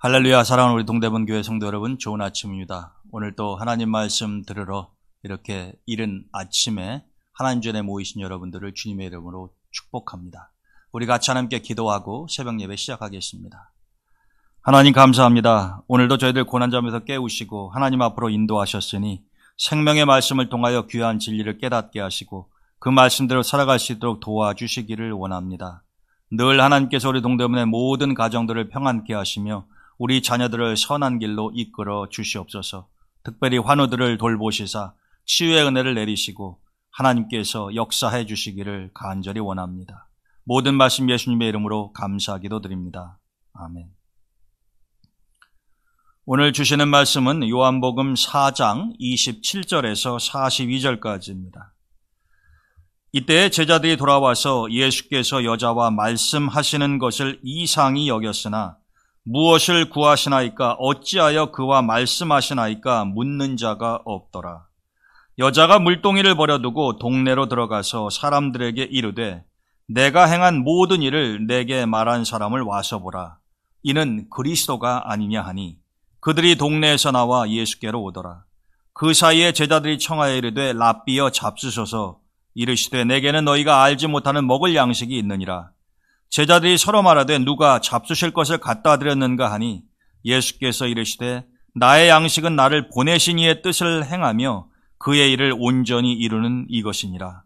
할렐루야. 사랑하는 우리 동대문 교회 성도 여러분, 좋은 아침입니다. 오늘 또 하나님 말씀 들으러 이렇게 이른 아침에 하나님 전에 모이신 여러분들을 주님의 이름으로 축복합니다. 우리 같이 하나님께 기도하고 새벽 예배 시작하겠습니다. 하나님 감사합니다. 오늘도 저희들 고난잠에서 깨우시고 하나님 앞으로 인도하셨으니 생명의 말씀을 통하여 귀한 진리를 깨닫게 하시고 그 말씀대로 살아갈 수 있도록 도와주시기를 원합니다. 늘 하나님께서 우리 동대문의 모든 가정들을 평안케 하시며 우리 자녀들을 선한 길로 이끌어 주시옵소서. 특별히 환우들을 돌보시사 치유의 은혜를 내리시고 하나님께서 역사해 주시기를 간절히 원합니다. 모든 말씀 예수님의 이름으로 감사하기도 드립니다. 아멘. 오늘 주시는 말씀은 요한복음 4장 27절에서 42절까지입니다. 이때 제자들이 돌아와서 예수께서 여자와 말씀하시는 것을 이상히 여겼으나 무엇을 구하시나이까 어찌하여 그와 말씀하시나이까 묻는 자가 없더라. 여자가 물동이를 버려두고 동네로 들어가서 사람들에게 이르되 내가 행한 모든 일을 내게 말한 사람을 와서 보라. 이는 그리스도가 아니냐 하니 그들이 동네에서 나와 예수께로 오더라. 그 사이에 제자들이 청하여 이르되 랍비여 잡수소서. 이르시되 내게는 너희가 알지 못하는 먹을 양식이 있느니라. 제자들이 서로 말하되 누가 잡수실 것을 갖다 드렸는가 하니 예수께서 이르시되 나의 양식은 나를 보내신 이의 뜻을 행하며 그의 일을 온전히 이루는 이것이니라.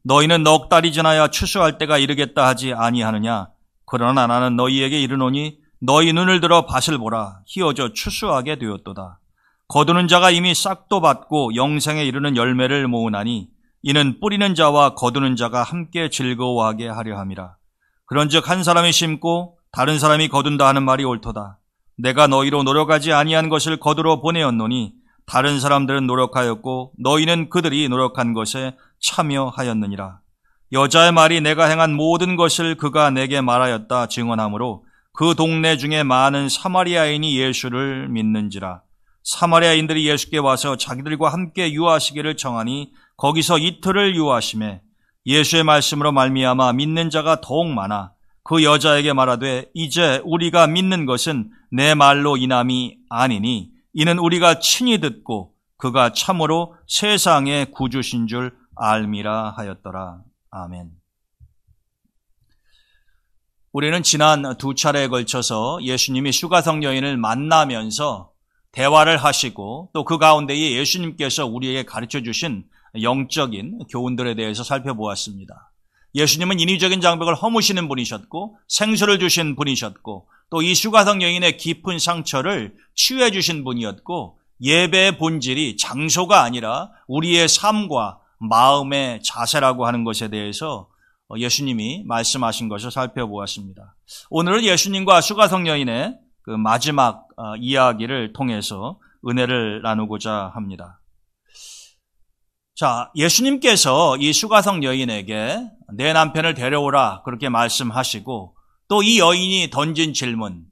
너희는 넉 달이 지나야 추수할 때가 이르겠다 하지 아니하느냐. 그러나 나는 너희에게 이르노니 너희 눈을 들어 밭을 보라. 희어져 추수하게 되었도다. 거두는 자가 이미 싹도 받고 영생에 이르는 열매를 모으나니 이는 뿌리는 자와 거두는 자가 함께 즐거워하게 하려 함이라. 그런즉 한 사람이 심고 다른 사람이 거둔다 하는 말이 옳도다. 내가 너희로 노력하지 아니한 것을 거두러 보내었노니 다른 사람들은 노력하였고 너희는 그들이 노력한 것에 참여하였느니라. 여자의 말이 내가 행한 모든 것을 그가 내게 말하였다 증언하므로 그 동네 중에 많은 사마리아인이 예수를 믿는지라. 사마리아인들이 예수께 와서 자기들과 함께 유하시기를 청하니 거기서 이틀을 유하시매 예수의 말씀으로 말미암아 믿는 자가 더욱 많아 그 여자에게 말하되 이제 우리가 믿는 것은 내 말로 인함이 아니니 이는 우리가 친히 듣고 그가 참으로 세상의 구주신 줄 알미라 하였더라. 아멘. 우리는 지난 두 차례에 걸쳐서 예수님이 수가성 여인을 만나면서 대화를 하시고 또 그 가운데에 예수님께서 우리에게 가르쳐 주신 영적인 교훈들에 대해서 살펴보았습니다. 예수님은 인위적인 장벽을 허무시는 분이셨고 생수를 주신 분이셨고 또 이 수가성 여인의 깊은 상처를 치유해 주신 분이었고 예배의 본질이 장소가 아니라 우리의 삶과 마음의 자세라고 하는 것에 대해서 예수님이 말씀하신 것을 살펴보았습니다. 오늘은 예수님과 수가성 여인의 그 마지막 이야기를 통해서 은혜를 나누고자 합니다. 자, 예수님께서 이 수가성 여인에게 내 남편을 데려오라 그렇게 말씀하시고 또 이 여인이 던진 질문,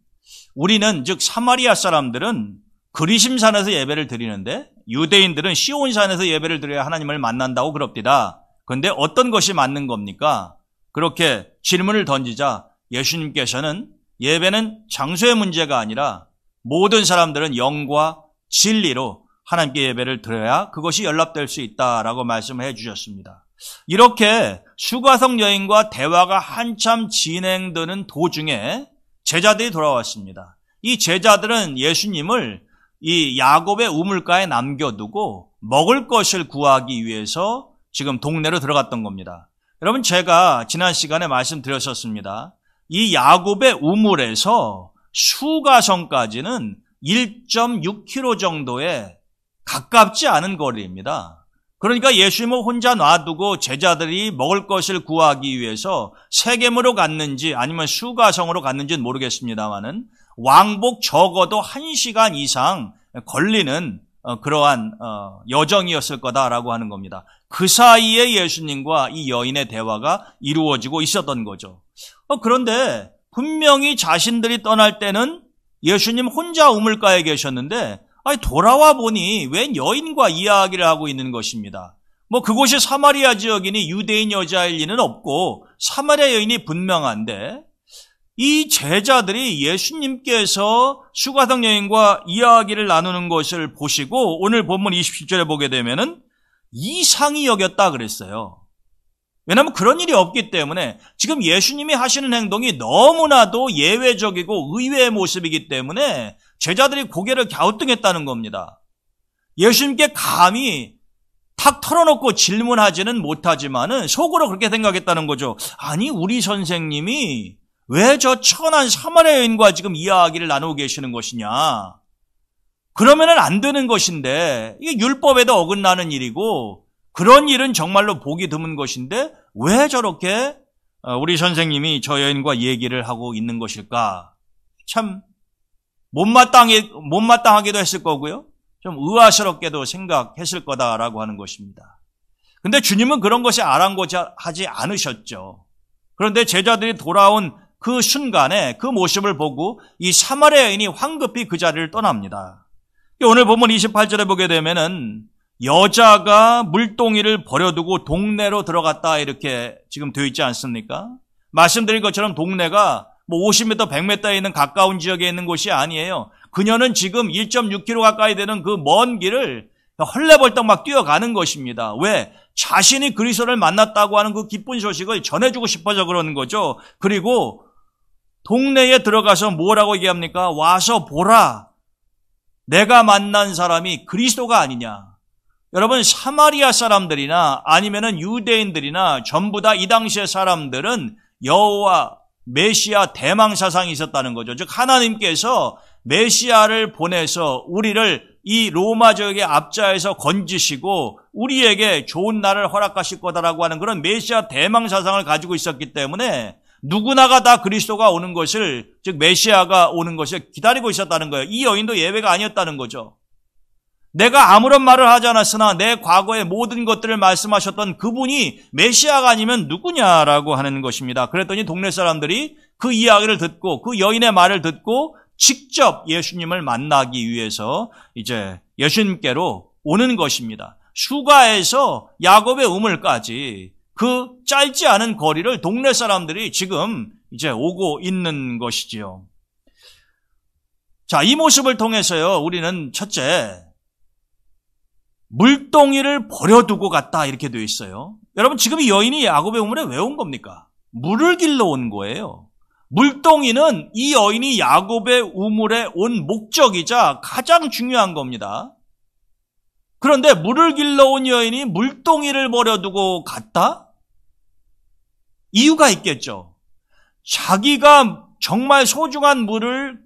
우리는 즉 사마리아 사람들은 그리심산에서 예배를 드리는데 유대인들은 시온산에서 예배를 드려야 하나님을 만난다고 그럽디다. 그런데 어떤 것이 맞는 겁니까? 그렇게 질문을 던지자 예수님께서는 예배는 장소의 문제가 아니라 모든 사람들은 영과 진리로 하나님께 예배를 드려야 그것이 연락될 수 있다라고 말씀해 주셨습니다. 이렇게 수가성 여인과 대화가 한참 진행되는 도중에 제자들이 돌아왔습니다. 이 제자들은 예수님을 이 야곱의 우물가에 남겨두고 먹을 것을 구하기 위해서 지금 동네로 들어갔던 겁니다. 여러분, 제가 지난 시간에 말씀드렸었습니다. 이 야곱의 우물에서 수가성까지는 1.6km 정도의 가깝지 않은 거리입니다. 그러니까 예수님을 혼자 놔두고 제자들이 먹을 것을 구하기 위해서 세겜으로 갔는지 아니면 수가성으로 갔는지는 모르겠습니다만은 왕복 적어도 1시간 이상 걸리는 그러한 여정이었을 거다라고 하는 겁니다. 그 사이에 예수님과 이 여인의 대화가 이루어지고 있었던 거죠. 그런데 분명히 자신들이 떠날 때는 예수님 혼자 우물가에 계셨는데 돌아와 보니 웬 여인과 이야기를 하고 있는 것입니다. 그곳이 사마리아 지역이니 유대인 여자일 리는 없고 사마리아 여인이 분명한데 이 제자들이 예수님께서 수가성 여인과 이야기를 나누는 것을 보시고 오늘 본문 27절에 보게 되면은 이상히 여겼다 그랬어요. 왜냐하면 그런 일이 없기 때문에 지금 예수님이 하시는 행동이 너무나도 예외적이고 의외의 모습이기 때문에 제자들이 고개를 갸우뚱했다는 겁니다. 예수님께 감히 탁 털어놓고 질문하지는 못하지만은 속으로 그렇게 생각했다는 거죠. 아니, 우리 선생님이 왜 저 천한 사마리아 여인과 지금 이야기를 나누고 계시는 것이냐? 그러면은 안 되는 것인데, 이게 율법에도 어긋나는 일이고, 그런 일은 정말로 보기 드문 것인데, 왜 저렇게 우리 선생님이 저 여인과 얘기를 하고 있는 것일까? 참, 못마땅하기도 했을 거고요. 좀 의아스럽게도 생각했을 거다라고 하는 것입니다. 근데 주님은 그런 것이 아랑곳하지 않으셨죠. 그런데 제자들이 돌아온 그 순간에 그 모습을 보고 이 사마리아 여인이 황급히 그 자리를 떠납니다. 오늘 본문 28절에 보게 되면은 여자가 물동이를 버려두고 동네로 들어갔다 이렇게 지금 되어 있지 않습니까? 말씀드린 것처럼 동네가 뭐 50m, 100m에 있는 가까운 지역에 있는 곳이 아니에요. 그녀는 지금 1.6km 가까이 되는 그 먼 길을 헐레벌떡 막 뛰어가는 것입니다. 왜? 자신이 그리스도를 만났다고 하는 그 기쁜 소식을 전해주고 싶어서 그러는 거죠. 그리고 동네에 들어가서 뭐라고 얘기합니까? 와서 보라. 내가 만난 사람이 그리스도가 아니냐. 여러분, 사마리아 사람들이나 아니면은 유대인들이나 전부 다 이 당시의 사람들은 여호와 메시아 대망 사상이 있었다는 거죠. 즉 하나님께서 메시아를 보내서 우리를 이 로마적의 압자에서 건지시고 우리에게 좋은 날을 허락하실 거다라고 하는 그런 메시아 대망 사상을 가지고 있었기 때문에 누구나가 다 그리스도가 오는 것을, 즉 메시아가 오는 것을 기다리고 있었다는 거예요. 이 여인도 예외가 아니었다는 거죠. 내가 아무런 말을 하지 않았으나 내 과거의 모든 것들을 말씀하셨던 그분이 메시아가 아니면 누구냐라고 하는 것입니다. 그랬더니 동네 사람들이 그 이야기를 듣고 그 여인의 말을 듣고 직접 예수님을 만나기 위해서 이제 예수님께로 오는 것입니다. 수가에서 야곱의 우물까지 그 짧지 않은 거리를 동네 사람들이 지금 이제 오고 있는 것이지요. 자, 이 모습을 통해서요, 우리는 첫째, 물동이를 버려두고 갔다 이렇게 되어 있어요. 여러분, 지금 이 여인이 야곱의 우물에 왜 온 겁니까? 물을 길러 온 거예요. 물동이는 이 여인이 야곱의 우물에 온 목적이자 가장 중요한 겁니다. 그런데 물을 길러 온 여인이 물동이를 버려두고 갔다? 이유가 있겠죠. 자기가 정말 소중한 물을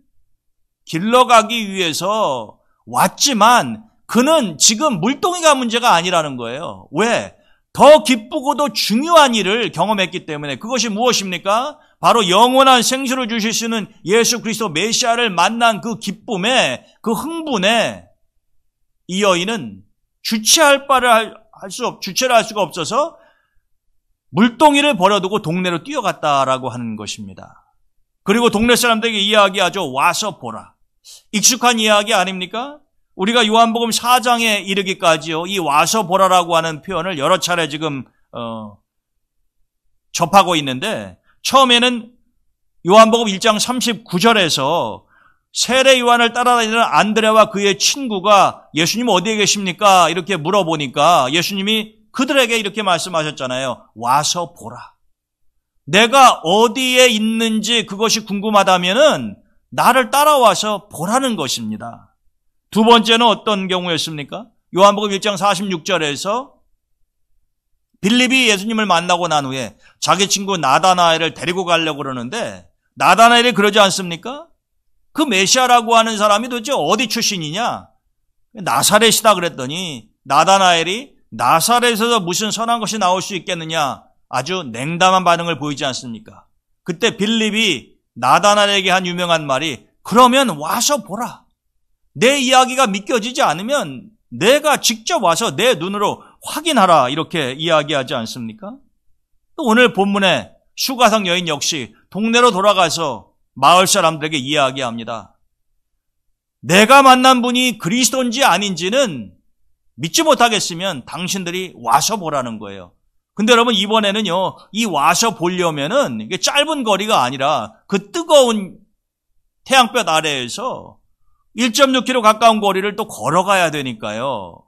길러가기 위해서 왔지만 그는 지금 물동이가 문제가 아니라는 거예요. 왜? 더 기쁘고도 중요한 일을 경험했기 때문에. 그것이 무엇입니까? 바로 영원한 생수를 주실 수 있는 예수 그리스도 메시아를 만난 그 기쁨에, 그 흥분에 이 여인은 주체할 수가 없어서 물동이를 버려두고 동네로 뛰어갔다라고 하는 것입니다. 그리고 동네 사람들에게 이야기하죠. 와서 보라. 익숙한 이야기 아닙니까? 우리가 요한복음 4장에 이르기까지요, 이 와서 보라라고 하는 표현을 여러 차례 지금 접하고 있는데, 처음에는 요한복음 1장 39절에서 세례 요한을 따라다니는 안드레와 그의 친구가 예수님 어디에 계십니까? 이렇게 물어보니까 예수님이 그들에게 이렇게 말씀하셨잖아요. 와서 보라. 내가 어디에 있는지 그것이 궁금하다면은 나를 따라와서 보라는 것입니다. 두 번째는 어떤 경우였습니까? 요한복음 1장 46절에서 빌립이 예수님을 만나고 난 후에 자기 친구 나다나엘을 데리고 가려고 그러는데 나다나엘이 그러지 않습니까? 그 메시아라고 하는 사람이 도대체 어디 출신이냐? 나사렛이다 그랬더니 나다나엘이 나사렛에서 무슨 선한 것이 나올 수 있겠느냐? 아주 냉담한 반응을 보이지 않습니까? 그때 빌립이 나다나엘에게 한 유명한 말이 그러면 와서 보라. 내 이야기가 믿겨지지 않으면 내가 직접 와서 내 눈으로 확인하라 이렇게 이야기하지 않습니까? 또 오늘 본문에 수가성 여인 역시 동네로 돌아가서 마을 사람들에게 이야기합니다. 내가 만난 분이 그리스도인지 아닌지는 믿지 못하겠으면 당신들이 와서 보라는 거예요. 근데 여러분 이번에는요, 이 와서 보려면은 이게 짧은 거리가 아니라 그 뜨거운 태양볕 아래에서 1.6km 가까운 거리를 또 걸어가야 되니까요.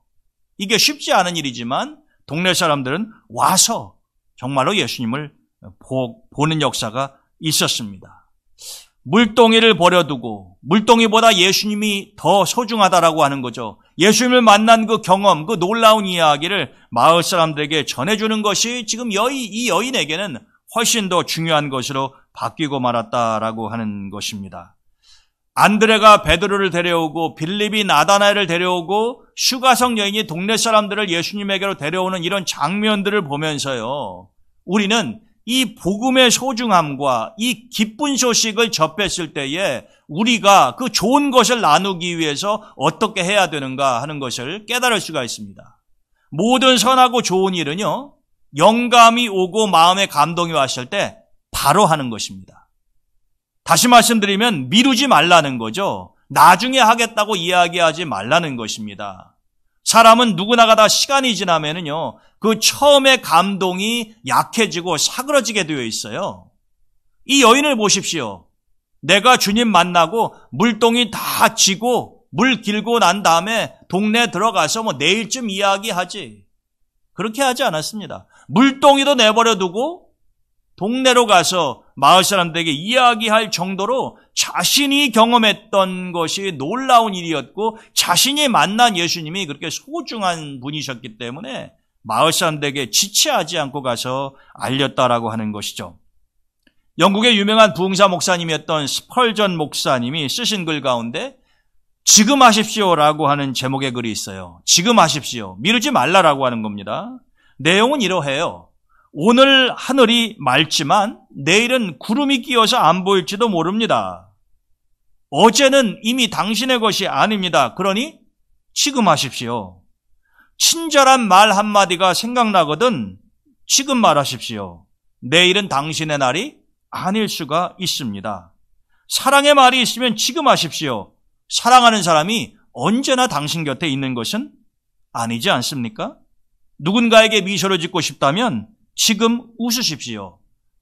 이게 쉽지 않은 일이지만 동네 사람들은 와서 정말로 예수님을 보는 역사가 있었습니다. 물동이를 버려두고 물동이보다 예수님이 더 소중하다라고 하는 거죠. 예수님을 만난 그 경험, 그 놀라운 이야기를 마을 사람들에게 전해주는 것이 지금 이 여인에게는 훨씬 더 중요한 것으로 바뀌고 말았다라고 하는 것입니다. 안드레가 베드로를 데려오고 빌립이 나다나엘을 데려오고 슈가성 여인이 동네 사람들을 예수님에게로 데려오는 이런 장면들을 보면서요, 우리는 이 복음의 소중함과 이 기쁜 소식을 접했을 때에 우리가 그 좋은 것을 나누기 위해서 어떻게 해야 되는가 하는 것을 깨달을 수가 있습니다. 모든 선하고 좋은 일은요, 영감이 오고 마음에 감동이 왔을 때 바로 하는 것입니다. 다시 말씀드리면 미루지 말라는 거죠. 나중에 하겠다고 이야기하지 말라는 것입니다. 사람은 누구나가 다 시간이 지나면은요, 그 처음의 감동이 약해지고 사그러지게 되어 있어요. 이 여인을 보십시오. 내가 주님 만나고 물동이 다 지고 물 길고 난 다음에 동네에 들어가서 내일쯤 이야기하지. 그렇게 하지 않았습니다. 물동이도 내버려 두고 동네로 가서 마을 사람들에게 이야기할 정도로 자신이 경험했던 것이 놀라운 일이었고 자신이 만난 예수님이 그렇게 소중한 분이셨기 때문에 마을 사람들에게 지체하지 않고 가서 알렸다라고 하는 것이죠. 영국의 유명한 부흥사 목사님이었던 스펄전 목사님이 쓰신 글 가운데 지금 하십시오라고 하는 제목의 글이 있어요. 지금 하십시오. 미루지 말라라고 하는 겁니다. 내용은 이러해요. 오늘 하늘이 맑지만 내일은 구름이 끼어서 안 보일지도 모릅니다. 어제는 이미 당신의 것이 아닙니다. 그러니 지금 하십시오. 친절한 말 한마디가 생각나거든 지금 말하십시오. 내일은 당신의 날이 아닐 수가 있습니다. 사랑의 말이 있으면 지금 하십시오. 사랑하는 사람이 언제나 당신 곁에 있는 것은 아니지 않습니까? 누군가에게 미소를 짓고 싶다면 지금 웃으십시오.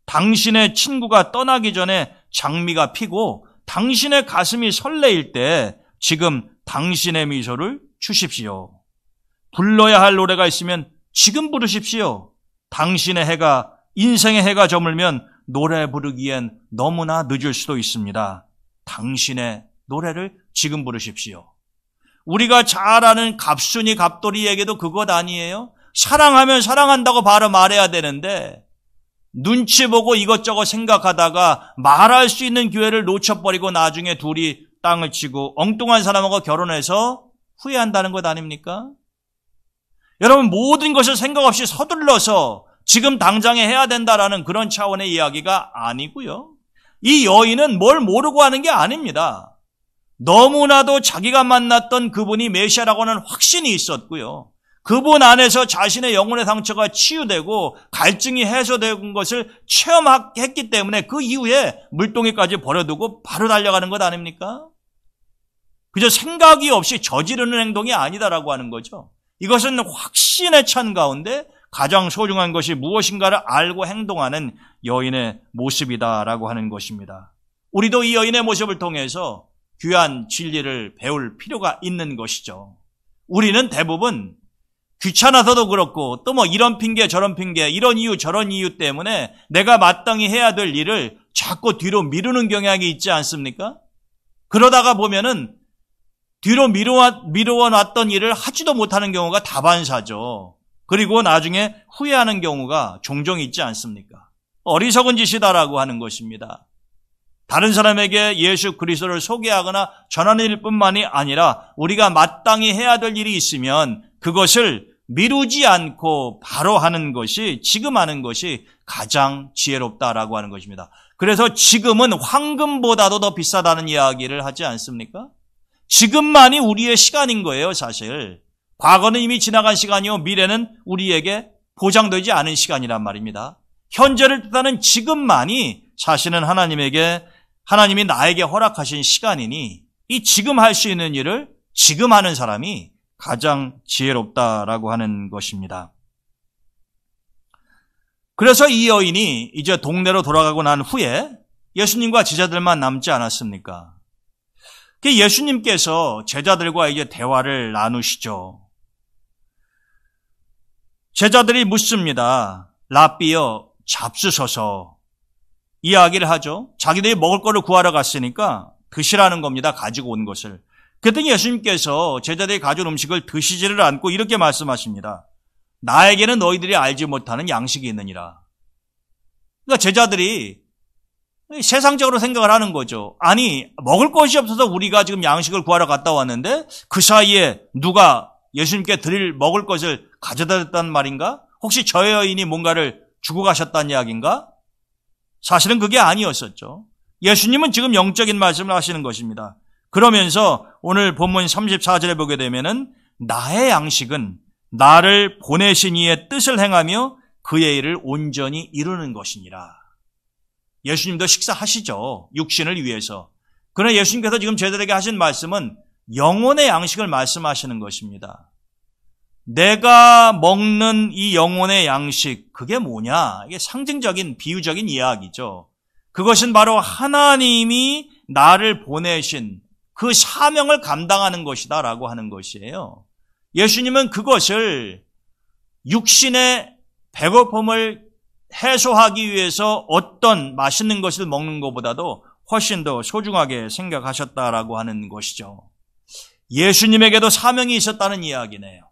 당신의 친구가 떠나기 전에 장미가 피고 당신의 가슴이 설레일 때 지금 당신의 미소를 주십시오. 불러야 할 노래가 있으면 지금 부르십시오. 당신의 해가, 인생의 해가 저물면 노래 부르기엔 너무나 늦을 수도 있습니다. 당신의 노래를 지금 부르십시오. 우리가 잘 아는 갑순이 갑돌이 얘기도 그것 아니에요? 사랑하면 사랑한다고 바로 말해야 되는데 눈치 보고 이것저것 생각하다가 말할 수 있는 기회를 놓쳐버리고 나중에 둘이 땅을 치고 엉뚱한 사람하고 결혼해서 후회한다는 것 아닙니까? 여러분, 모든 것을 생각 없이 서둘러서 지금 당장에 해야 된다라는 그런 차원의 이야기가 아니고요. 이 여인은 뭘 모르고 하는 게 아닙니다. 너무나도 자기가 만났던 그분이 메시아라고 하는 확신이 있었고요. 그분 안에서 자신의 영혼의 상처가 치유되고 갈증이 해소된 것을 체험했기 때문에 그 이후에 물동이까지 버려두고 바로 달려가는 것 아닙니까? 그저 생각이 없이 저지르는 행동이 아니다라고 하는 거죠. 이것은 확신에 찬 가운데 가장 소중한 것이 무엇인가를 알고 행동하는 여인의 모습이다라고 하는 것입니다. 우리도 이 여인의 모습을 통해서 귀한 진리를 배울 필요가 있는 것이죠. 우리는 대부분 귀찮아서도 그렇고 또 이런 핑계 저런 핑계 이런 이유 저런 이유 때문에 내가 마땅히 해야 될 일을 자꾸 뒤로 미루는 경향이 있지 않습니까? 그러다가 보면은 뒤로 미루어놨던 일을 하지도 못하는 경우가 다반사죠. 그리고 나중에 후회하는 경우가 종종 있지 않습니까? 어리석은 짓이다라고 하는 것입니다. 다른 사람에게 예수 그리스도를 소개하거나 전하는 일뿐만이 아니라 우리가 마땅히 해야 될 일이 있으면 그것을 미루지 않고 바로 하는 것이, 지금 하는 것이 가장 지혜롭다라고 하는 것입니다. 그래서 지금은 황금보다도 더 비싸다는 이야기를 하지 않습니까? 지금만이 우리의 시간인 거예요, 사실. 과거는 이미 지나간 시간이요, 미래는 우리에게 보장되지 않은 시간이란 말입니다. 현재를 뜻하는 지금만이 사실은 하나님이 나에게 허락하신 시간이니 이 지금 할 수 있는 일을 지금 하는 사람이 가장 지혜롭다라고 하는 것입니다. 그래서 이 여인이 이제 동네로 돌아가고 난 후에 예수님과 제자들만 남지 않았습니까? 예수님께서 제자들과 이제 대화를 나누시죠. 제자들이 묻습니다. 랍비여, 잡수소서. 이야기를 하죠. 자기들이 먹을 거를 구하러 갔으니까 드시라는 겁니다. 가지고 온 것을. 그랬더니 예수님께서 제자들이 가져온 음식을 드시지를 않고 이렇게 말씀하십니다. 나에게는 너희들이 알지 못하는 양식이 있느니라. 그러니까 제자들이 세상적으로 생각을 하는 거죠. 아니, 먹을 것이 없어서 우리가 지금 양식을 구하러 갔다 왔는데 그 사이에 누가 예수님께 드릴 먹을 것을 가져다 줬단 말인가? 혹시 저 여인이 뭔가를 주고 가셨다는 이야기인가? 사실은 그게 아니었었죠. 예수님은 지금 영적인 말씀을 하시는 것입니다. 그러면서 오늘 본문 34절에 보게 되면은 나의 양식은 나를 보내신 이의 뜻을 행하며 그의 일을 온전히 이루는 것이니라. 예수님도 식사하시죠. 육신을 위해서. 그러나 예수님께서 지금 제자들에게 하신 말씀은 영혼의 양식을 말씀하시는 것입니다. 내가 먹는 이 영혼의 양식, 그게 뭐냐? 이게 상징적인 비유적인 이야기죠. 그것은 바로 하나님이 나를 보내신 그 사명을 감당하는 것이다라고 하는 것이에요. 예수님은 그것을 육신의 배고픔을 해소하기 위해서 어떤 맛있는 것을 먹는 것보다도 훨씬 더 소중하게 생각하셨다라고 하는 것이죠. 예수님에게도 사명이 있었다는 이야기네요.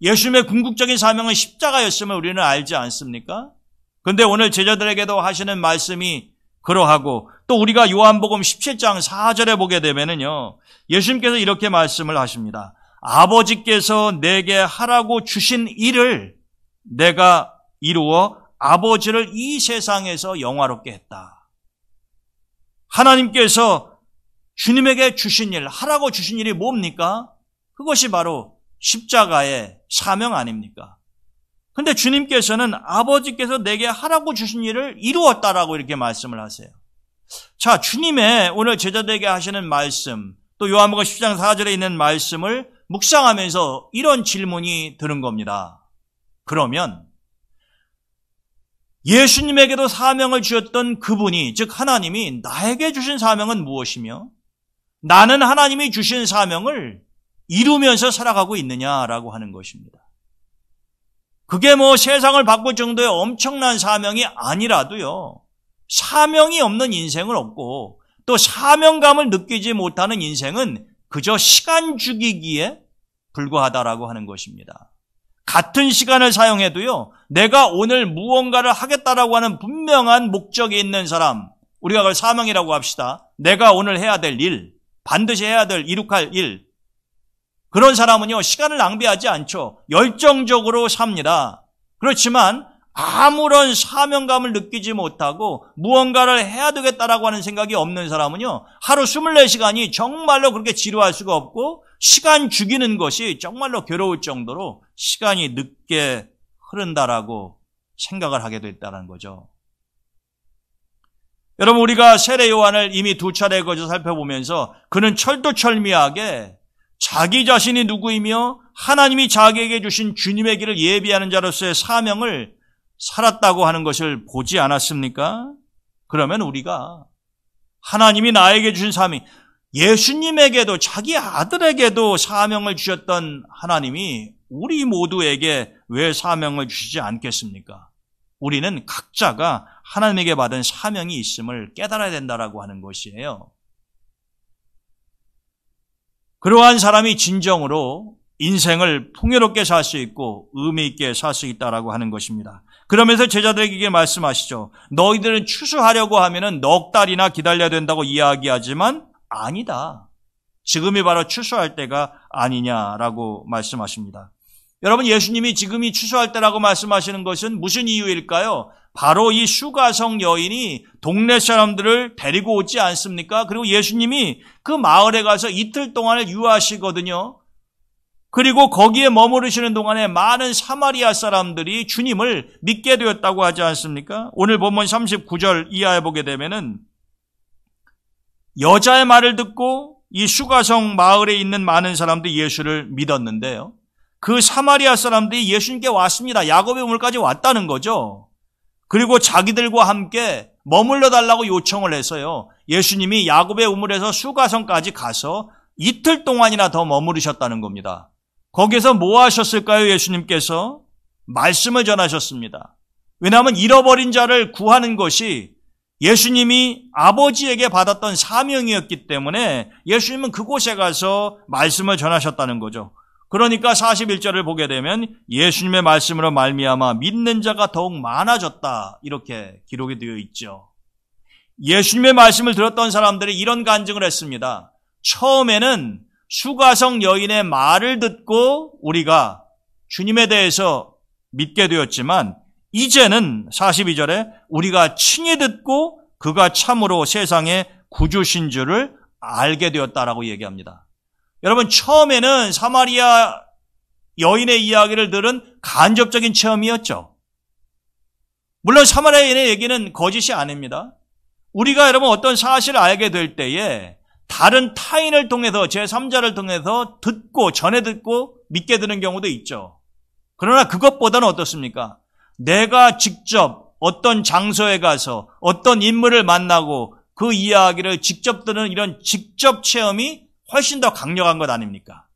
예수님의 궁극적인 사명은 십자가였음을 우리는 알지 않습니까? 그런데 오늘 제자들에게도 하시는 말씀이 그러하고 또 우리가 요한복음 17장 4절에 보게 되면은요, 예수님께서 이렇게 말씀을 하십니다. 아버지께서 내게 하라고 주신 일을 내가 이루어 아버지를 이 세상에서 영화롭게 했다. 하나님께서 주님에게 주신 일, 하라고 주신 일이 뭡니까? 그것이 바로 십자가의 사명 아닙니까? 근데 주님께서는 아버지께서 내게 하라고 주신 일을 이루었다라고 이렇게 말씀을 하세요. 자, 주님의 오늘 제자들에게 하시는 말씀, 또 요한복음 10장 4절에 있는 말씀을 묵상하면서 이런 질문이 드는 겁니다. 그러면 예수님에게도 사명을 주셨던 그분이, 즉 하나님이 나에게 주신 사명은 무엇이며 나는 하나님이 주신 사명을 이루면서 살아가고 있느냐라고 하는 것입니다. 그게 뭐 세상을 바꿀 정도의 엄청난 사명이 아니라도요, 사명이 없는 인생은 없고 또 사명감을 느끼지 못하는 인생은 그저 시간 죽이기에 불과하다라고 하는 것입니다. 같은 시간을 사용해도요, 내가 오늘 무언가를 하겠다라고 하는 분명한 목적이 있는 사람, 우리가 그걸 사명이라고 합시다. 내가 오늘 해야 될 일, 반드시 해야 될 이룩할 일, 그런 사람은요, 시간을 낭비하지 않죠. 열정적으로 삽니다. 그렇지만 아무런 사명감을 느끼지 못하고 무언가를 해야 되겠다라고 하는 생각이 없는 사람은요, 하루 24시간이 정말로 그렇게 지루할 수가 없고 시간 죽이는 것이 정말로 괴로울 정도로 시간이 늦게 흐른다라고 생각을 하게 됐다는 거죠. 여러분, 우리가 세례 요한을 이미 2차례 거쳐 살펴보면서 그는 철두철미하게 자기 자신이 누구이며 하나님이 자기에게 주신 주님의 길을 예비하는 자로서의 사명을 살았다고 하는 것을 보지 않았습니까? 그러면 우리가 하나님이 나에게 주신 사명, 예수님에게도 자기 아들에게도 사명을 주셨던 하나님이 우리 모두에게 왜 사명을 주시지 않겠습니까? 우리는 각자가 하나님에게 받은 사명이 있음을 깨달아야 된다라고 하는 것이에요. 그러한 사람이 진정으로 인생을 풍요롭게 살 수 있고 의미 있게 살 수 있다라고 하는 것입니다. 그러면서 제자들에게 말씀하시죠. 너희들은 추수하려고 하면은 넉 달이나 기다려야 된다고 이야기하지만 아니다. 지금이 바로 추수할 때가 아니냐라고 말씀하십니다. 여러분, 예수님이 지금이 추수할 때라고 말씀하시는 것은 무슨 이유일까요? 바로 이 수가성 여인이 동네 사람들을 데리고 오지 않습니까? 그리고 예수님이 그 마을에 가서 이틀 동안을 유하시거든요. 그리고 거기에 머무르시는 동안에 많은 사마리아 사람들이 주님을 믿게 되었다고 하지 않습니까? 오늘 본문 39절 이하에 보게 되면은 여자의 말을 듣고 이 수가성 마을에 있는 많은 사람들이 예수를 믿었는데요. 그 사마리아 사람들이 예수님께 왔습니다. 야곱의 우물까지 왔다는 거죠. 그리고 자기들과 함께 머물러 달라고 요청을 해서요. 예수님이 야곱의 우물에서 수가성까지 가서 이틀 동안이나 더 머무르셨다는 겁니다. 거기서 뭐 하셨을까요? 예수님께서 말씀을 전하셨습니다. 왜냐하면 잃어버린 자를 구하는 것이 예수님이 아버지에게 받았던 사명이었기 때문에 예수님은 그곳에 가서 말씀을 전하셨다는 거죠. 그러니까 41절을 보게 되면 예수님의 말씀으로 말미암아 믿는 자가 더욱 많아졌다, 이렇게 기록이 되어 있죠. 예수님의 말씀을 들었던 사람들이 이런 간증을 했습니다. 처음에는 수가성 여인의 말을 듣고 우리가 주님에 대해서 믿게 되었지만 이제는 42절에 우리가 친히 듣고 그가 참으로 세상의 구주신 줄을 알게 되었다라고 얘기합니다. 여러분, 처음에는 사마리아 여인의 이야기를 들은 간접적인 체험이었죠. 물론 사마리아 여인의 얘기는 거짓이 아닙니다. 우리가 여러분 어떤 사실을 알게 될 때에 다른 타인을 통해서, 제3자를 통해서 듣고, 전해 듣고 믿게 되는 경우도 있죠. 그러나 그것보다는 어떻습니까? 내가 직접 어떤 장소에 가서 어떤 인물을 만나고 그 이야기를 직접 듣는 이런 직접 체험이 훨씬 더 강력한 것 아닙니까?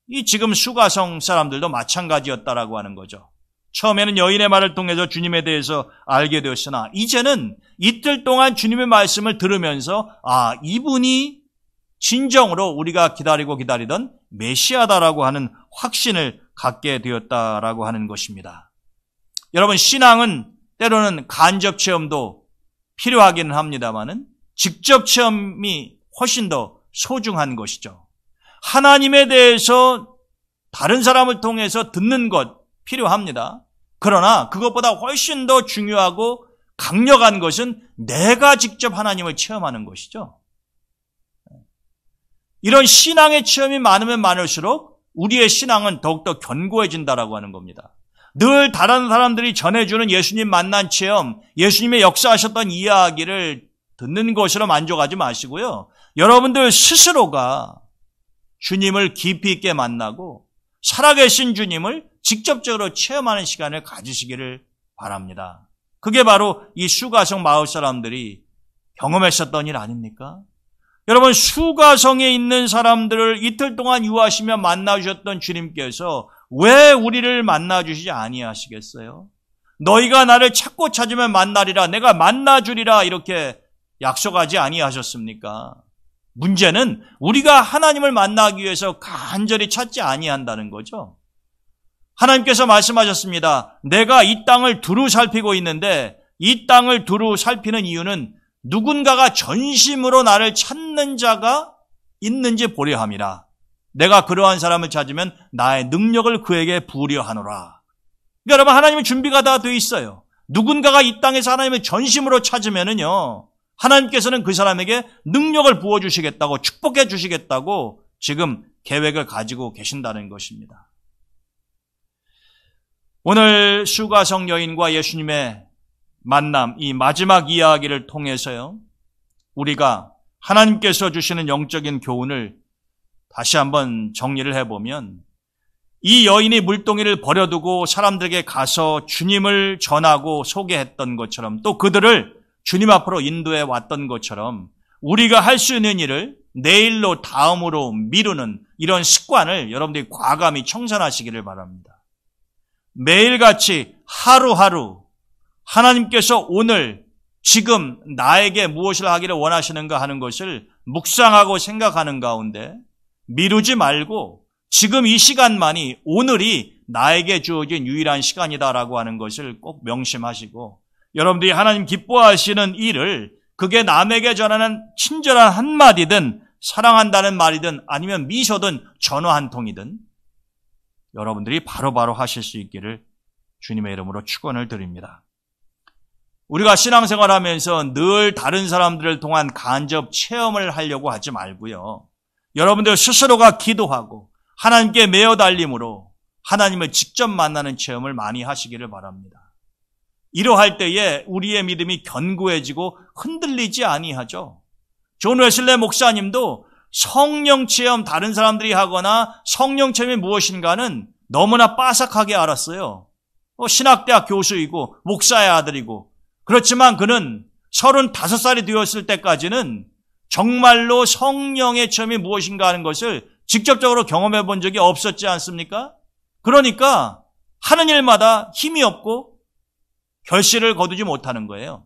이 지금 수가성 사람들도 마찬가지였다라고 하는 거죠. 처음에는 여인의 말을 통해서 주님에 대해서 알게 되었으나 이제는 이틀 동안 주님의 말씀을 들으면서 이분이 진정으로 우리가 기다리고 기다리던 메시아다라고 하는 확신을 갖게 되었다라고 하는 것입니다. 여러분, 신앙은 때로는 간접 체험도 필요하기는 합니다만은 직접 체험이 훨씬 더 소중한 것이죠. 하나님에 대해서 다른 사람을 통해서 듣는 것 필요합니다. 그러나 그것보다 훨씬 더 중요하고 강력한 것은 내가 직접 하나님을 체험하는 것이죠. 이런 신앙의 체험이 많으면 많을수록 우리의 신앙은 더욱더 견고해진다라고 하는 겁니다. 늘 다른 사람들이 전해주는 예수님 만난 체험, 예수님의 역사하셨던 이야기를 듣는 것으로 만족하지 마시고요. 여러분들 스스로가 주님을 깊이 있게 만나고 살아계신 주님을 직접적으로 체험하는 시간을 가지시기를 바랍니다. 그게 바로 이 수가성 마을 사람들이 경험했었던 일 아닙니까? 여러분, 수가성에 있는 사람들을 이틀 동안 유하시며 만나주셨던 주님께서 왜 우리를 만나주시지 아니하시겠어요? 너희가 나를 찾고 찾으면 만나리라, 내가 만나주리라, 이렇게 약속하지 아니하셨습니까? 문제는 우리가 하나님을 만나기 위해서 간절히 찾지 아니한다는 거죠. 하나님께서 말씀하셨습니다. 내가 이 땅을 두루 살피고 있는데 이 땅을 두루 살피는 이유는 누군가가 전심으로 나를 찾는 자가 있는지 보려 함이라. 내가 그러한 사람을 찾으면 나의 능력을 그에게 부으려 하노라. 그러니까 여러분, 하나님의 준비가 다 돼 있어요. 누군가가 이 땅에서 하나님을 전심으로 찾으면은요, 하나님께서는 그 사람에게 능력을 부어주시겠다고, 축복해 주시겠다고 지금 계획을 가지고 계신다는 것입니다. 오늘 수가성 여인과 예수님의 만남, 이 마지막 이야기를 통해서요, 우리가 하나님께서 주시는 영적인 교훈을 다시 한번 정리를 해보면, 이 여인이 물동이를 버려두고 사람들에게 가서 주님을 전하고 소개했던 것처럼, 또 그들을 주님 앞으로 인도해 왔던 것처럼 우리가 할 수 있는 일을 내일로, 다음으로 미루는 이런 습관을 여러분들이 과감히 청산하시기를 바랍니다. 매일같이 하루하루 하나님께서 오늘 지금 나에게 무엇을 하기를 원하시는가 하는 것을 묵상하고 생각하는 가운데 미루지 말고 지금 이 시간만이, 오늘이 나에게 주어진 유일한 시간이다라고 하는 것을 꼭 명심하시고, 여러분들이 하나님 기뻐하시는 일을, 그게 남에게 전하는 친절한 한마디든 사랑한다는 말이든 아니면 미소든 전화 한 통이든 여러분들이 바로바로 하실 수 있기를 주님의 이름으로 축원을 드립니다. 우리가 신앙생활하면서 늘 다른 사람들을 통한 간접 체험을 하려고 하지 말고요, 여러분들 스스로가 기도하고 하나님께 매어 달림으로 하나님을 직접 만나는 체험을 많이 하시기를 바랍니다. 이러할 때에 우리의 믿음이 견고해지고 흔들리지 아니하죠. 존 웨슬레 목사님도 성령 체험, 다른 사람들이 하거나 성령 체험이 무엇인가는 너무나 빠삭하게 알았어요. 신학대학 교수이고 목사의 아들이고, 그렇지만 그는 35살이 되었을 때까지는 정말로 성령의 체험이 무엇인가 하는 것을 직접적으로 경험해 본 적이 없었지 않습니까? 그러니까 하는 일마다 힘이 없고 결실을 거두지 못하는 거예요.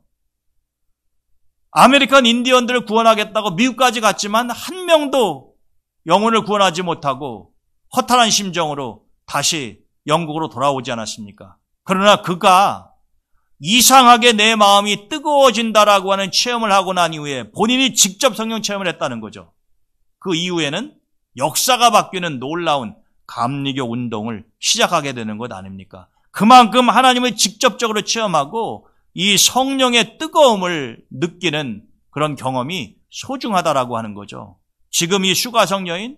아메리칸 인디언들을 구원하겠다고 미국까지 갔지만 한 명도 영혼을 구원하지 못하고 허탈한 심정으로 다시 영국으로 돌아오지 않았습니까? 그러나 그가 이상하게 내 마음이 뜨거워진다라고 하는 체험을 하고 난 이후에 본인이 직접 성령 체험을 했다는 거죠. 그 이후에는 역사가 바뀌는 놀라운 감리교 운동을 시작하게 되는 것 아닙니까? 그만큼 하나님을 직접적으로 체험하고 이 성령의 뜨거움을 느끼는 그런 경험이 소중하다라고 하는 거죠. 지금 이 슈가성 여인,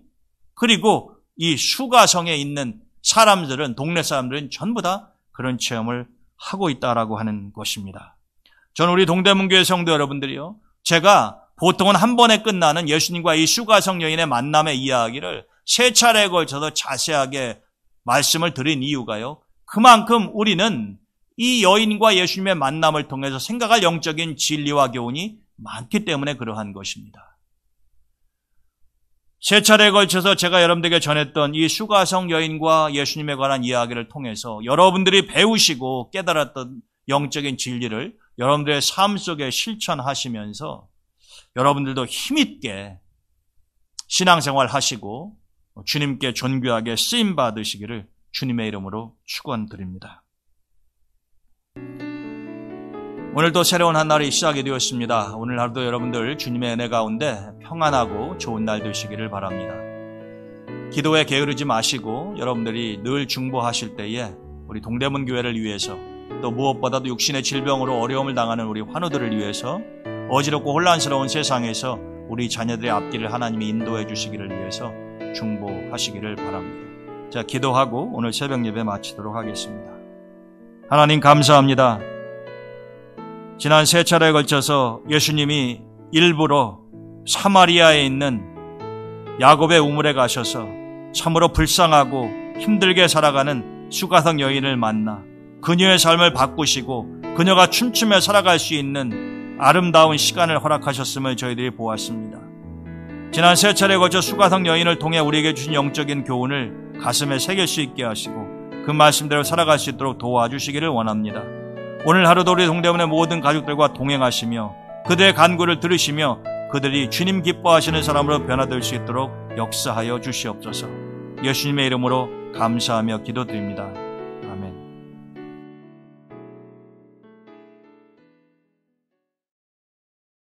그리고 이 슈가성에 있는 사람들은, 동네 사람들은 전부 다 그런 체험을 하고 있다라고 하는 것입니다. 저는 우리 동대문교회 성도 여러분들이요, 제가 보통은 한 번에 끝나는 예수님과 이 슈가성 여인의 만남의 이야기를 3차례에 걸쳐서 자세하게 말씀을 드린 이유가요, 그만큼 우리는 이 여인과 예수님의 만남을 통해서 생각할 영적인 진리와 교훈이 많기 때문에 그러한 것입니다. 3차례에 걸쳐서 제가 여러분들에게 전했던 이 슈가성 여인과 예수님에 관한 이야기를 통해서 여러분들이 배우시고 깨달았던 영적인 진리를 여러분들의 삶 속에 실천하시면서 여러분들도 힘있게 신앙생활 하시고 주님께 존귀하게 쓰임받으시기를 주님의 이름으로 축원드립니다. 오늘도 새로운 한 날이 시작이 되었습니다. 오늘 하루도 여러분들 주님의 은혜 가운데 평안하고 좋은 날 되시기를 바랍니다. 기도에 게으르지 마시고 여러분들이 늘 중보하실 때에 우리 동대문 교회를 위해서, 또 무엇보다도 육신의 질병으로 어려움을 당하는 우리 환우들을 위해서, 어지럽고 혼란스러운 세상에서 우리 자녀들의 앞길을 하나님이 인도해 주시기를 위해서 중보하시기를 바랍니다. 자, 기도하고 오늘 새벽 예배 마치도록 하겠습니다. 하나님 감사합니다. 지난 3차례에 걸쳐서 예수님이 일부러 사마리아에 있는 야곱의 우물에 가셔서 참으로 불쌍하고 힘들게 살아가는 슈가성 여인을 만나 그녀의 삶을 바꾸시고 그녀가 춤추며 살아갈 수 있는 아름다운 시간을 허락하셨음을 저희들이 보았습니다. 지난 3차례에 걸쳐 슈가성 여인을 통해 우리에게 주신 영적인 교훈을 가슴에 새길 수 있게 하시고 그 말씀대로 살아갈 수 있도록 도와주시기를 원합니다. 오늘 하루도 우리 동대문의 모든 가족들과 동행하시며 그들의 간구를 들으시며 그들이 주님 기뻐하시는 사람으로 변화될 수 있도록 역사하여 주시옵소서. 예수님의 이름으로 감사하며 기도드립니다.